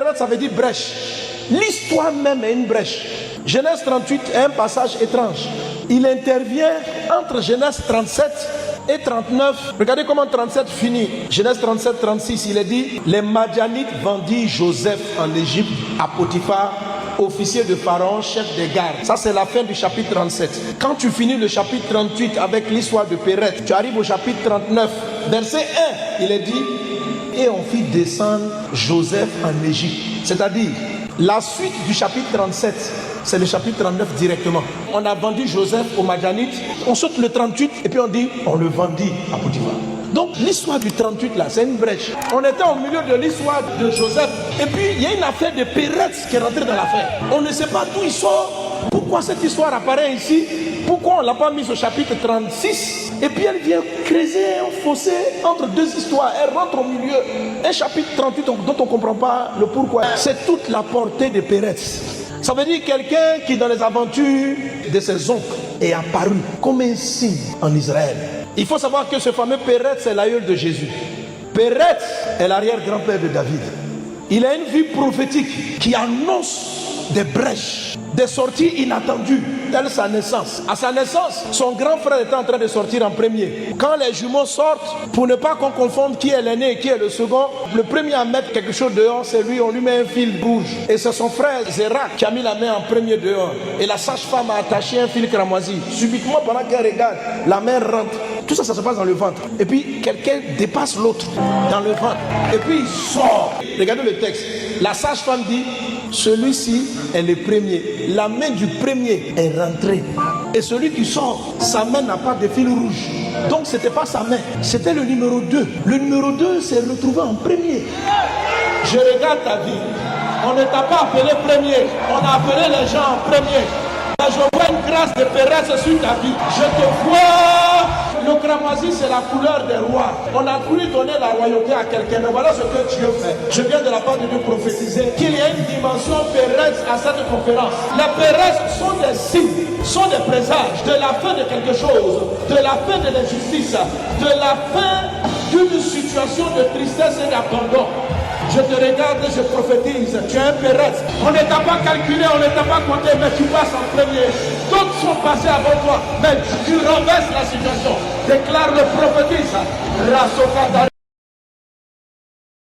Pérez, ça veut dire brèche. L'histoire même est une brèche. Genèse 38 est un passage étrange. Il intervient entre Genèse 37 et 39. Regardez comment 37 finit. Genèse 37, 36, il est dit: les Madianites vendirent Joseph en Égypte à Potiphar, officier de Pharaon, chef des gardes. Ça, c'est la fin du chapitre 37. Quand tu finis le chapitre 38 avec l'histoire de Pérez, tu arrives au chapitre 39, verset 1, il est dit: et on fit descendre Joseph en Égypte. C'est-à-dire, la suite du chapitre 37, c'est le chapitre 39 directement. On a vendu Joseph aux Madianites, on saute le 38 et puis on dit on le vendit à Potiphar. Donc l'histoire du 38 là, c'est une brèche. On était au milieu de l'histoire de Joseph et puis il y a une affaire de Pérez qui est rentrée dans l'affaire. On ne sait pas d'où il sort, pourquoi cette histoire apparaît ici, pourquoi on ne l'a pas mise au chapitre 36. Et puis elle vient creuser un fossé entre deux histoires. Elle rentre au milieu. Un chapitre 38 dont on ne comprend pas le pourquoi. C'est toute la portée de Pérez. Ça veut dire quelqu'un qui dans les aventures de ses oncles est apparu comme un signe en Israël. Il faut savoir que ce fameux Pérez c'est l'aïeul de Jésus. Pérez est l'arrière-grand-père de David. Il a une vie prophétique qui annonce des brèches, des sorties inattendues, telle sa naissance. À sa naissance, son grand frère était en train de sortir en premier. Quand les jumeaux sortent, pour ne pas qu'on confonde qui est l'aîné et qui est le second, le premier à mettre quelque chose dehors, c'est lui, on lui met un fil rouge. Et c'est son frère Zérak qui a mis la main en premier dehors. Et la sage-femme a attaché un fil cramoisi. Subitement, pendant qu'elle regarde, la main rentre. Tout ça, ça se passe dans le ventre. Et puis, quelqu'un dépasse l'autre dans le ventre. Et puis, il sort. Regardez le texte. La sage-femme dit: celui-ci est le premier. La main du premier est rentrée. Et celui qui sort, sa main n'a pas de fil rouge. Donc ce n'était pas sa main, c'était le numéro 2. Le numéro 2 s'est retrouvé en premier. Je regarde ta vie. On ne t'a pas appelé premier. On a appelé les gens en premier. Je vois une grâce de Pérez sur ta vie. Je te vois. Le cramoisi, c'est la couleur des rois. On a voulu donner la royauté à quelqu'un. Mais voilà ce que Dieu fait. Je viens de la part de Dieu prophétiser qu'il y a une dimension Pérez à cette conférence. Les Pérez sont des signes, sont des présages de la fin de quelque chose, de la fin de l'injustice, de la fin d'une situation de tristesse et d'abandon. Je te regarde et je prophétise. Tu es un Pérez. On ne t'a pas calculé, on ne t'a pas compté, mais tu passes en premier. D'autres sont passés avant toi, mais tu renverses la situation. Déclare le prophétise.